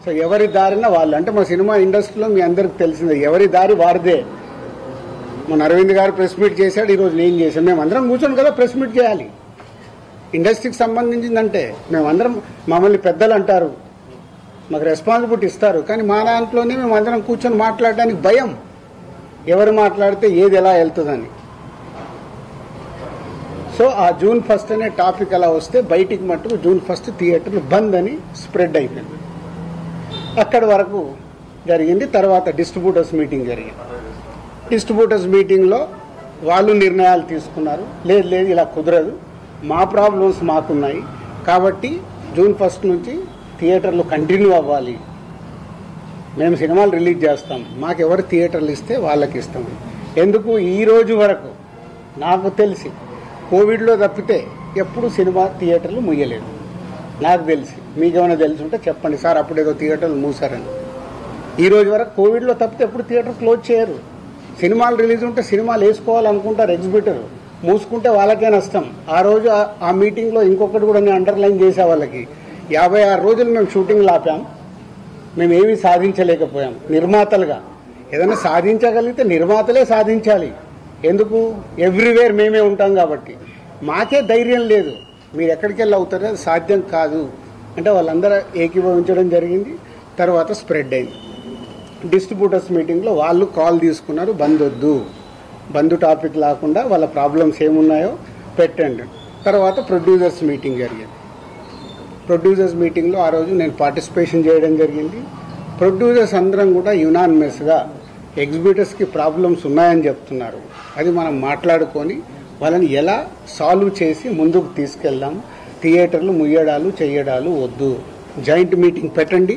So ఎవరి దారిన వాళ్ళు, అంటే మా సినిమా ఇండస్ట్రీలో మీ అందరికి తెలిసిందే, ఎవరి దారి వారిదే. మన అరవింద్ గారు ప్రెస్ మీట్ చేశాడు, ఈరోజు నేను చేశాను. మేము అందరం కూర్చొని కదా ప్రెస్ మీట్ చేయాలి. ఇండస్ట్రీకి సంబంధించిందంటే మేమందరం, మమ్మల్ని పెద్దలు అంటారు, మాకు రెస్పాన్సిబిలిటీ ఇస్తారు, కానీ మా దాంట్లోనే మేము అందరం కూర్చొని మాట్లాడడానికి భయం, ఎవరు మాట్లాడితే ఏది ఎలా వెళ్తుందని. సో ఆ June 1 అనే టాపిక్ అలా వస్తే బయటికి మట్టుకు June 1 థియేటర్లు బంద్ అని స్ప్రెడ్ అయిపోయింది. అక్కడి వరకు జరిగింది. తర్వాత డిస్ట్రిబ్యూటర్స్ మీటింగ్ జరిగింది. డిస్ట్రిబ్యూటర్స్ మీటింగ్లో వాళ్ళు నిర్ణయాలు తీసుకున్నారు, లేదు లేదు ఇలా కుదరదు, మా ప్రాబ్లమ్స్ మాకున్నాయి కాబట్టి June 1 నుంచి థియేటర్లు కంటిన్యూ అవ్వాలి, మేము సినిమాలు రిలీజ్ చేస్తాం, మాకెవరు థియేటర్లు ఇస్తే వాళ్ళకి ఇస్తాం. ఎందుకు ఈ రోజు వరకు నాకు తెలిసి కోవిడ్లో తప్పితే ఎప్పుడు సినిమా థియేటర్లు ముయ్యలేదు నాకు తెలిసి. మీకేమైనా తెలుసుంటే చెప్పండి సార్, అప్పుడేదో థియేటర్లు మూసారని. ఈ రోజు వరకు కోవిడ్లో తప్పితే ఎప్పుడు థియేటర్ క్లోజ్ చేయరు. సినిమాలు రిలీజ్ ఉంటే సినిమాలు వేసుకోవాలనుకుంటారు ఎగ్జిబిటర్, మూసుకుంటే వాళ్ళకే నష్టం. ఆ రోజు ఆ మీటింగ్లో ఇంకొకటి కూడా నేను అండర్లైన్ చేసే వాళ్ళకి, 56 రోజులు మేము షూటింగ్లు ఆపాం, మేము ఏమీ సాధించలేకపోయాం. నిర్మాతలుగా ఏదైనా సాధించగలిగితే నిర్మాతలే సాధించాలి. ఎందుకు? ఎవ్రీవేర్ మేమే ఉంటాం కాబట్టి. మాకే ధైర్యం లేదు, మీరు ఎక్కడికి వెళ్ళి అవుతారో అది సాధ్యం కాదు అంటే వాళ్ళందరూ ఏకీభవించడం జరిగింది. తర్వాత స్ప్రెడ్ అయింది. డిస్ట్రిబ్యూటర్స్ మీటింగ్లో వాళ్ళు కాల్ తీసుకున్నారు, బంద్ వద్దు, బంద్ టాపిక్ లేకుండా వాళ్ళ ప్రాబ్లమ్స్ ఏమున్నాయో పెట్టండి. తర్వాత ప్రొడ్యూసర్స్ మీటింగ్ జరిగింది. ప్రొడ్యూసర్స్ మీటింగ్లో ఆ రోజు నేను పార్టిసిపేషన్ చేయడం జరిగింది. ప్రొడ్యూసర్స్ అందరం కూడా యునానిమస్గా ఎగ్జిబిటర్స్కి ప్రాబ్లమ్స్ ఉన్నాయని చెప్తున్నారు, అది మనం మాట్లాడుకొని వాళ్ళని ఎలా సాల్వ్ చేసి ముందుకు తీసుకెళ్దాం, థియేటర్లు ముయ్యడాలు చేయడాలు వద్దు, జాయింట్ మీటింగ్ పెట్టండి,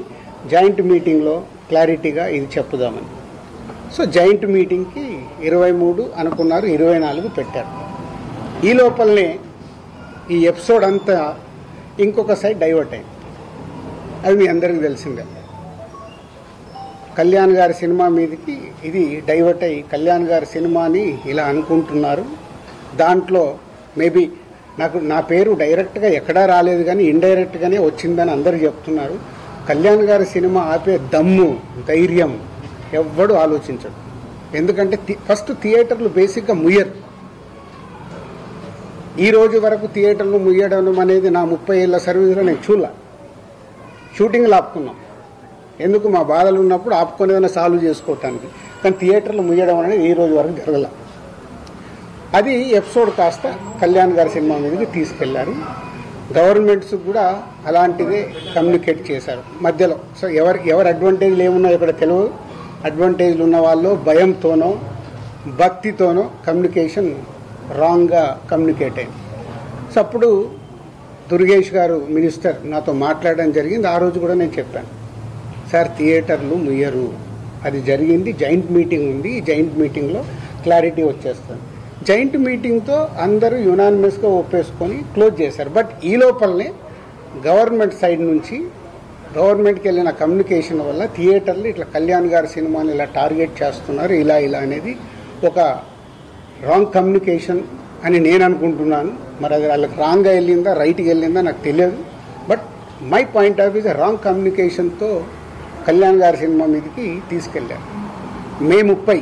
జాయింట్ మీటింగ్లో క్లారిటీగా ఇది చెప్పుదామని. సో జాయింట్ మీటింగ్కి 23 అనుకున్నారు, 24 పెట్టారు. ఈ లోపలనే ఈ ఎపిసోడ్ అంతా ఇంకొక సైడ్ డైవర్ట్ అయింది. అది మీ అందరికీ తెలిసిందే. కళ్యాణ్ గారి సినిమా మీదకి ఇది డైవర్ట్ అయ్యి కళ్యాణ్ గారి సినిమాని ఇలా అనుకుంటున్నారు. దాంట్లో మేబీ నా పేరు డైరెక్ట్గా ఎక్కడా రాలేదు కానీ ఇండైరెక్ట్గానే వచ్చిందని అందరూ చెప్తున్నారు. కళ్యాణ్ గారి సినిమా ఆపే దమ్ము ధైర్యం ఎవ్వడు ఆలోచించడు. ఎందుకంటే ఫస్ట్ థియేటర్లు బేసిక్గా ముయ్యరు. ఈ రోజు వరకు థియేటర్లు ముయ్యడం అనేది నా 30 ఏళ్ల సర్వీస్లో నేను చూడలే. షూటింగ్లు ఆపుకున్నాం, ఎందుకు మా బాధలు ఉన్నప్పుడు ఆపుకొని ఏదైనా సాల్వ్ చేసుకోవటానికి, కానీ థియేటర్లు ముయ్యడం అనేది ఈ రోజు వరకు జరగల. అది ఎపిసోడ్ కాస్త కళ్యాణ్ గారి సినిమా మీదకి తీసుకెళ్లారు. గవర్నమెంట్స్ కూడా అలాంటిదే కమ్యూనికేట్ చేశారు మధ్యలో. సో ఎవరి అడ్వాంటేజ్లు ఏమున్నాయో ఇక్కడ తెలియదు. అడ్వాంటేజ్లు ఉన్న వాళ్ళు భయంతోనో భక్తితోనో కమ్యూనికేషన్ రాంగ్గా కమ్యూనికేట్ అయింది. సో అప్పుడు దుర్గేష్ గారు మినిస్టర్ నాతో మాట్లాడడం జరిగింది. ఆ రోజు కూడా నేను చెప్పాను, సార్ థియేటర్లు ముయ్యరు, అది జరిగింది, జాయింట్ మీటింగ్ ఉంది, ఈ జాయింట్ మీటింగ్లో క్లారిటీ వచ్చేస్తుంది. జాయింట్ మీటింగ్తో అందరూ యునానిమస్గా ఒప్పేసుకొని క్లోజ్ చేశారు. బట్ ఈ లోపలనే గవర్నమెంట్ సైడ్ నుంచి గవర్నమెంట్కి వెళ్ళిన కమ్యూనికేషన్ వల్ల థియేటర్లు ఇట్లా కళ్యాణ్ గారి సినిమాని ఇలా టార్గెట్ చేస్తున్నారు, ఇలా అనేది ఒక రాంగ్ కమ్యూనికేషన్ అని నేను అనుకుంటున్నాను. మరి అది వాళ్ళకి రాంగ్గా వెళ్ళిందా రైట్గా వెళ్ళిందా నాకు తెలియదు. But my point of views wrong కమ్యూనికేషన్తో కళ్యాణ్ గారి సినిమా మీదకి తీసుకెళ్ళారు. మే 30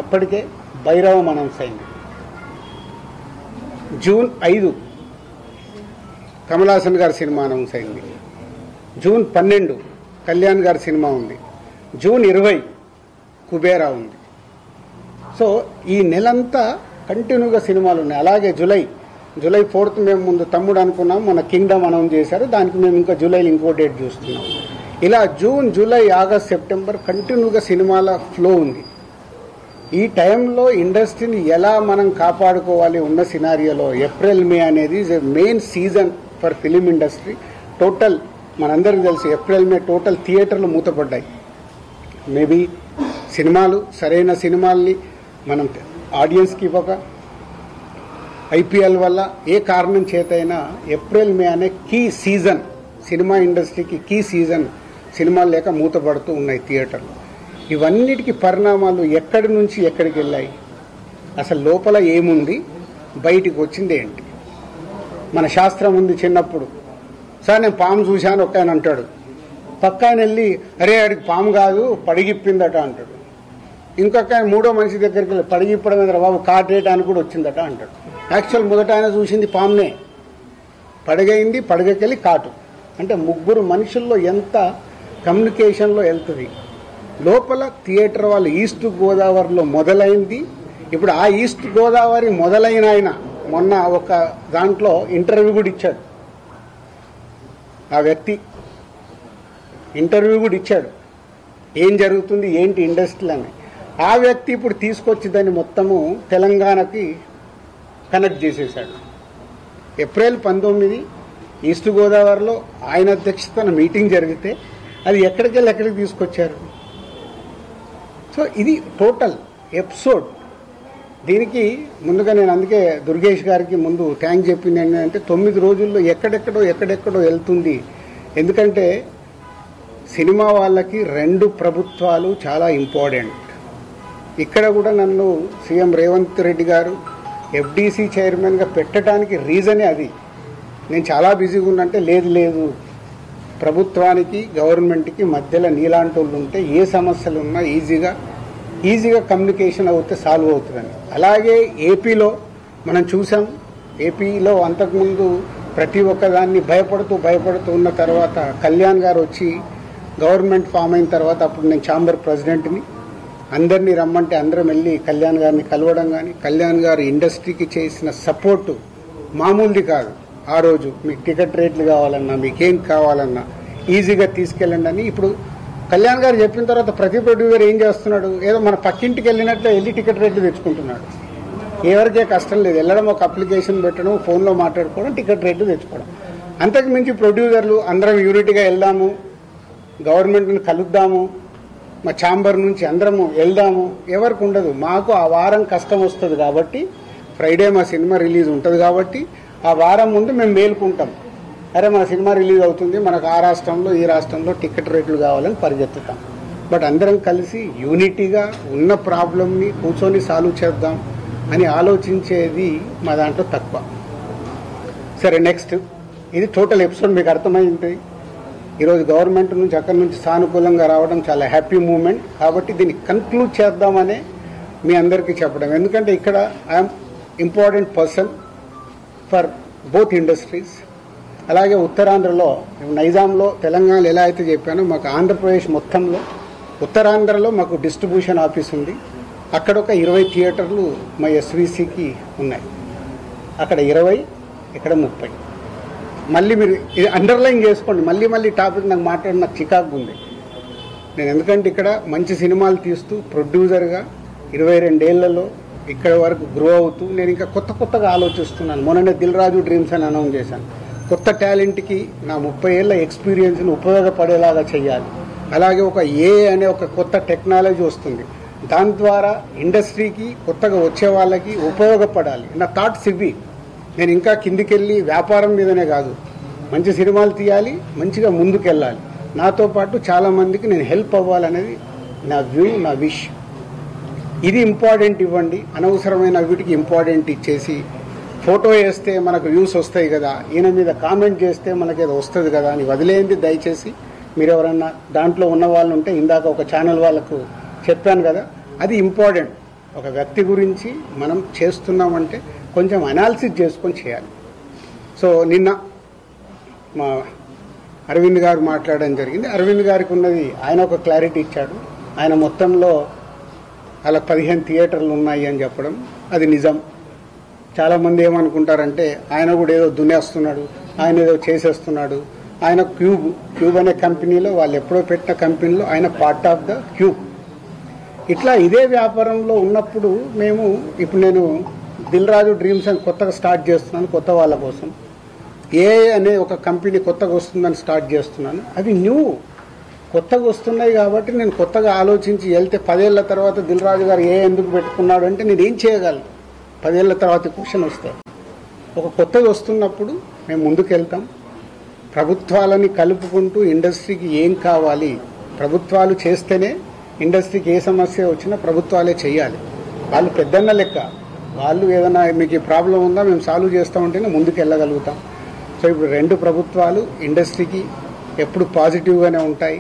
అప్పటికే భైరవం అనౌన్స్ అయింది. June 5 కమల్ హాసన్ గారి సినిమా అనౌన్స్ అయింది. June 12 కళ్యాణ్ గారి సినిమా ఉంది. June 20 కుబేరా ఉంది. సో ఈ నెలంతా కంటిన్యూగా సినిమాలు ఉన్నాయి. అలాగే జూలై 4th మేము ముందు తమ్ముడు అనుకున్నాం, మన కింగ్డమ్ అనౌన్స్ చేశారు, దానికి మేము ఇంకా జూలైలో ఇంకో డేట్ చూస్తున్నాం. ఇలా జూన్, జూలై, ఆగస్ట్, సెప్టెంబర్ కంటిన్యూగా సినిమాల ఫ్లో ఉంది. ఈ టైంలో ఇండస్ట్రీని ఎలా మనం కాపాడుకోవాలి ఉన్న సినారియోలో ఏప్రిల్ మే అనేది is a main season for film industry. Total మనందరికీ తెలుసు ఏప్రిల్ మే టోటల్ థియేటర్లు మూతపడ్డాయి. మేబీ సినిమాలు సరైన సినిమాల్ని మనం ఆడియన్స్కి ఇవ్వక, ఐపీఎల్ వల్ల ఏ కారణం చేతైనా ఏప్రిల్ మే అనే కీ సీజన్, సినిమా ఇండస్ట్రీకి కీ సీజన్, సినిమాలు లేక మూతపడుతూ ఉన్నాయి థియేటర్లు. ఇవన్నిటికీ పరిణామాలు ఎక్కడి నుంచి ఎక్కడికి వెళ్ళాయి, అసలు లోపల ఏముంది, బయటికి వచ్చింది ఏంటి? మన శాస్త్రం ఉంది చిన్నప్పుడు, సార్ నేను పాము చూశాను ఒక ఆయన అంటాడు, పక్క ఆయన వెళ్ళి అరే ఆడికి పాము కాదు పడిగిప్పిందట అంటాడు. ఇంకొక ఆయన మూడో మనిషి దగ్గరికి వెళ్ళి పడిగిప్పడం మీద బాబు కాటేయడానికి కూడా వచ్చిందట అంటాడు. యాక్చువల్ మొదట ఆయన చూసింది పామునే, పడగైంది, పడగకెళ్ళి కాటు. అంటే ముగ్గురు మనుషుల్లో ఎంత కమ్యూనికేషన్లో వెళ్తుంది. లోపల థియేటర్ వాళ్ళు ఈస్ట్ గోదావరిలో మొదలైంది. ఇప్పుడు ఆ ఈస్ట్ గోదావరి మొదలైన ఆయన మొన్న ఒక దాంట్లో ఇంటర్వ్యూ కూడా ఇచ్చాడు. ఆ వ్యక్తి ఇంటర్వ్యూ కూడా ఇచ్చాడు, ఏం జరుగుతుంది ఏంటి ఇండస్ట్రీలు అని. ఆ వ్యక్తి ఇప్పుడు తీసుకొచ్చి దాన్ని మొత్తము తెలంగాణకి కనెక్ట్ చేసేసాడు. ఏప్రిల్ 19 ఈస్ట్ గోదావరిలో ఆయన అధ్యక్షతన మీటింగ్ జరిగితే అది ఎక్కడికి తీసుకొచ్చారు. సో ఇది టోటల్ ఎపిసోడ్. దీనికి ముందుగా నేను అందుకే దుర్గేష్ గారికి ముందు థ్యాంక్ చెప్పింది ఏంటంటే 9 రోజుల్లో ఎక్కడెక్కడో వెళ్తుంది. ఎందుకంటే సినిమా వాళ్ళకి 2 ప్రభుత్వాలు చాలా ఇంపార్టెంట్. ఇక్కడ కూడా నన్ను సీఎం రేవంత్ రెడ్డి గారు ఎఫ్డీసీ చైర్మన్గా పెట్టడానికి రీజనే అది. నేను చాలా బిజీగా ఉన్నంటే లేదు ప్రభుత్వానికి గవర్నమెంట్కి మధ్యలో నీలాంటి వాళ్ళు ఉంటే ఏ సమస్యలు ఉన్నా ఈజీగా కమ్యూనికేషన్ అవుతే సాల్వ్ అవుతుందని. అలాగే ఏపీలో మనం చూసాం. ఏపీలో అంతకుముందు ప్రతి ఒక్కదాన్ని భయపడుతూ ఉన్న తర్వాత కళ్యాణ్ గారు వచ్చి గవర్నమెంట్ ఫామ్ అయిన తర్వాత అప్పుడు నేను ఛాంబర్ ప్రెసిడెంట్ని, అందరినీ రమ్మంటే అందరం వెళ్ళి కళ్యాణ్ గారిని కలవడం కానీ, కళ్యాణ్ గారు ఇండస్ట్రీకి చేసిన సపోర్టు మామూలుది కాదు. ఆ రోజు మీకు టికెట్ రేట్లు కావాలన్నా, మీకేం కావాలన్నా ఈజీగా తీసుకెళ్ళండి అని. ఇప్పుడు కళ్యాణ్ గారు చెప్పిన తర్వాత ప్రతి ప్రొడ్యూసర్ ఏం చేస్తున్నాడు, ఏదో మన పక్కింటికి వెళ్ళినట్లే వెళ్ళి టికెట్ రేట్లు తెచ్చుకుంటున్నాడు. ఎవరికే కష్టం లేదు, వెళ్ళడం, ఒక అప్లికేషన్ పెట్టడం, ఫోన్లో మాట్లాడుకోవడం, టికెట్ రేట్లు తెచ్చుకోవడం. అంతకు మించి ప్రొడ్యూసర్లు అందరం యూనిట్గా వెళ్దాము, గవర్నమెంట్ని కలుద్దాము, మా ఛాంబర్ నుంచి అందరము వెళ్దాము ఎవరికి ఉండదు. మాకు ఆ వారం కష్టం వస్తుంది కాబట్టి, ఫ్రైడే మా సినిమా రిలీజ్ ఉంటుంది కాబట్టి ఆ వారం ముందు మేము మేలుకుంటాం. అరే మన సినిమా రిలీజ్ అవుతుంది, మనకు ఆ రాష్ట్రంలో ఈ రాష్ట్రంలో టికెట్ రేట్లు కావాలని పరిగెత్తుతాం. బట్ అందరం కలిసి యూనిటీగా ఉన్న ప్రాబ్లమ్ని కూర్చొని సాల్వ్ చేద్దాం అని ఆలోచించేది మా దాంట్లో తక్కువ. సరే నెక్స్ట్, ఇది టోటల్ ఎపిసోడ్ మీకు అర్థమైంది. ఈరోజు గవర్నమెంట్ నుంచి అక్కడి నుంచి సానుకూలంగా రావడం చాలా హ్యాపీ మూమెంట్. కాబట్టి దీన్ని కన్క్లూడ్ చేద్దామనే మీ అందరికీ చెప్పడం. ఎందుకంటే ఇక్కడ I'm important person for both industries. అలాగే ఉత్తరాంధ్రలో, నైజాంలో, తెలంగాణలో ఎలా అయితే చెప్పానో, మాకు ఆంధ్రప్రదేశ్ మొత్తంలో ఉత్తరాంధ్రలో మాకు డిస్ట్రిబ్యూషన్ ఆఫీస్ ఉంది. అక్కడ ఒక 20 థియేటర్లు మా ఎస్వీసీకి ఉన్నాయి. అక్కడ 20, ఇక్కడ 30. మళ్ళీ మీరు ఇది అండర్లైన్ చేసుకోండి. మళ్ళీ టాపిక్ నాకు మాట్లాడి నాకు చికాకు ఉంది. నేను ఎందుకంటే ఇక్కడ మంచి సినిమాలు తీస్తూ ప్రొడ్యూసర్గా 22 ఏళ్లలో ఇక్కడ వరకు గ్రో అవుతూ నేను ఇంకా కొత్తగా ఆలోచిస్తున్నాను. మొన్ననే దిల్ రాజు డ్రీమ్స్ అని అనౌన్స్ చేశాను. కొత్త టాలెంట్కి నా 30 ఏళ్ల ఎక్స్పీరియన్స్ని ఉపయోగపడేలాగా చేయాలి. అలాగే ఒక అనే ఒక కొత్త టెక్నాలజీ వస్తుంది, దాని ద్వారా ఇండస్ట్రీకి కొత్తగా వచ్చే వాళ్ళకి ఉపయోగపడాలి. నా థాట్స్ ఇవి. నేను ఇంకా కిందికెళ్ళి వ్యాపారం మీదనే కాదు, మంచి సినిమాలు తీయాలి, మంచిగా ముందుకెళ్ళాలి, నాతో పాటు చాలామందికి నేను హెల్ప్ అవ్వాలనేది నా వ్యూ, నా విష్. ఇది ఇంపార్టెంట్ ఇవ్వండి. అనవసరమైన వీటికి ఇంపార్టెంట్ ఇచ్చేసి ఫోటో వేస్తే మనకు వ్యూస్ వస్తాయి కదా, ఈయన మీద కామెంట్ చేస్తే మనకేదో వస్తుంది కదా అని వదిలేయండి దయచేసి. మీరు ఎవరన్నా దాంట్లో ఉన్న వాళ్ళు ఉంటే, ఇందాక ఒక ఛానల్ వాళ్ళకు చెప్పాను కదా, అది ఇంపార్టెంట్. ఒక వ్యక్తి గురించి మనం చేస్తున్నామంటే కొంచెం అనాలిసిస్ చేసుకొని చేయాలి. సో నిన్న మా అరవింద్ గారు మాట్లాడడం జరిగింది. అరవింద్ గారికి ఉన్నది ఆయన ఒక క్లారిటీ ఇచ్చాడు. ఆయన మొత్తంలో అలా 15 థియేటర్లు ఉన్నాయి అని చెప్పడం అది నిజం. చాలామంది ఏమనుకుంటారంటే ఆయన కూడా ఏదో దున్నేస్తున్నాడు, ఆయన ఏదో చేసేస్తున్నాడు. ఆయన క్యూబ్ అనే కంపెనీలో, వాళ్ళు ఎప్పుడో పెట్టిన కంపెనీలో ఆయన పార్ట్ ఆఫ్ ద క్యూబ్. ఇట్లా ఇదే వ్యాపారంలో ఉన్నప్పుడు మేము ఇప్పుడు నేను దిల్ రాజు డ్రీమ్స్ అని కొత్తగా స్టార్ట్ చేస్తున్నాను. కొత్త వాళ్ళ కోసం అనే ఒక కంపెనీ కొత్తగా వస్తుందని స్టార్ట్ చేస్తున్నాను. అవి కొత్తగా వస్తున్నాయి కాబట్టి నేను కొత్తగా ఆలోచించి వెళ్తే 10 ఏళ్ల తర్వాత దిల్ రాజు గారు ఎందుకు పెట్టుకున్నాడు అంటే నేను ఏం చేయగలను. 10 ఏళ్ల తర్వాత క్వశ్చన్ వస్తాయి. ఒక కొత్తగా వస్తున్నప్పుడు మేము ముందుకెళ్తాం. ప్రభుత్వాలని కలుపుకుంటూ ఇండస్ట్రీకి ఏం కావాలి, ప్రభుత్వాలు చేస్తేనే ఇండస్ట్రీకి ఏ సమస్య వచ్చినా ప్రభుత్వాలే చేయాలి. వాళ్ళు పెద్దన్న లెక్క, వాళ్ళు ఏదైనా మీకు ఈ ప్రాబ్లం ఉందా మేము సాల్వ్ చేస్తామంటేనే ముందుకు వెళ్ళగలుగుతాం. సో ఇప్పుడు 2 ప్రభుత్వాలు ఇండస్ట్రీకి ఎప్పుడు పాజిటివ్గానే ఉంటాయి.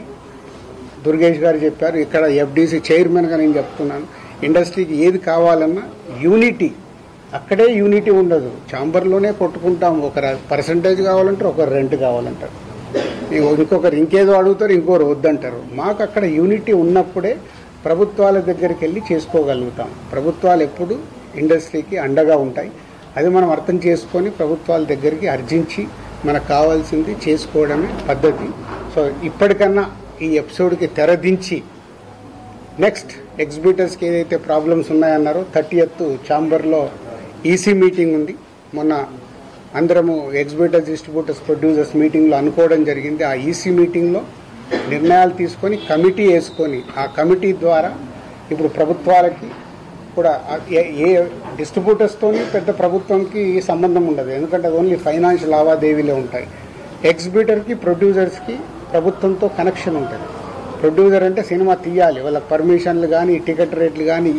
దుర్గేష్ గారు చెప్పారు, ఇక్కడ ఎఫ్డీసీ చైర్మన్గా నేను చెప్తున్నాను, ఇండస్ట్రీకి ఏది కావాలన్నా యూనిటీ, అక్కడే యూనిటీ ఉండదు. ఛాంబర్లోనే కొట్టుకుంటాం, ఒకరు పర్సంటేజ్ కావాలంటారు, ఒకరు రెంట్ కావాలంటారు, ఇంకొకరు ఇంకేదో అడుగుతారు, ఇంకొకరు వద్దంటారు. మాకు అక్కడ యూనిటీ ఉన్నప్పుడే ప్రభుత్వాల దగ్గరికి వెళ్ళి చేసుకోగలుగుతాం. ప్రభుత్వాలు ఎప్పుడు ఇండస్ట్రీకి అండగా ఉంటాయి. అది మనం అర్థం చేసుకొని ప్రభుత్వాల దగ్గరికి అర్జించి మనకు కావాల్సింది చేసుకోవడమే పద్ధతి. సో ఇప్పటికన్నా ఈ ఎపిసోడ్కి తెరదించి నెక్స్ట్ ఎగ్జిబిటర్స్కి ఏదైతే ప్రాబ్లమ్స్ ఉన్నాయన్నారో 30th ఛాంబర్లో ఈసీ మీటింగ్ ఉంది. మొన్న అందరము ఎగ్జిబిటర్స్, డిస్ట్రిబ్యూటర్స్, ప్రొడ్యూసర్స్ మీటింగ్లో అనుకోవడం జరిగింది. ఆ ఈసీ మీటింగ్లో నిర్ణయాలు తీసుకొని కమిటీ వేసుకొని ఆ కమిటీ ద్వారా ఇప్పుడు ప్రభుత్వాలకి కూడా ఏ డిస్ట్రిబ్యూటర్స్తోని పెద్ద ప్రభుత్వంకి సంబంధం ఉండదు, ఎందుకంటే అది ఓన్లీ ఫైనాన్షియల్ లావాదేవీలే ఉంటాయి. ఎగ్జిబిటర్కి, ప్రొడ్యూసర్స్కి ప్రభుత్వంతో కనెక్షన్ ఉంటుంది. ప్రొడ్యూసర్ అంటే సినిమా తీయాలి, వాళ్ళకి పర్మిషన్లు కానీ టికెట్ రేట్లు కానీ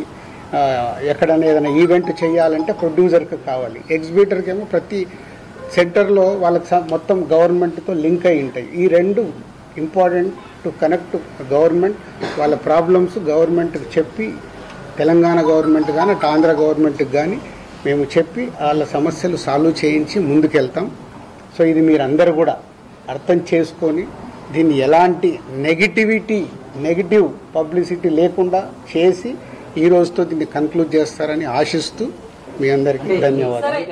ఎక్కడైనా ఏదైనా ఈవెంట్ చేయాలంటే ప్రొడ్యూసర్కి కావాలి. ఎగ్జిబిటర్కి ఏమో ప్రతి సెంటర్లో వాళ్ళకి మొత్తం గవర్నమెంట్తో లింక్ అయి ఉంటాయి. ఈ రెండు ఇంపార్టెంట్ టు కనెక్ట్ గవర్నమెంట్. వాళ్ళ ప్రాబ్లమ్స్ గవర్నమెంట్కి చెప్పి, తెలంగాణ గవర్నమెంట్ కానీ అటు ఆంధ్ర గవర్నమెంట్కి కానీ మేము చెప్పి వాళ్ళ సమస్యలు సాల్వ్ చేయించి ముందుకెళ్తాం. సో ఇది మీరందరూ కూడా అర్థం చేసుకొని దీన్ని ఎలాంటి నెగిటివ్ పబ్లిసిటీ లేకుండా చేసి ఈ రోజుతో దీన్ని కన్క్లూడ్ చేస్తారని ఆశిస్తూ మీ అందరికీ ధన్యవాదాలు.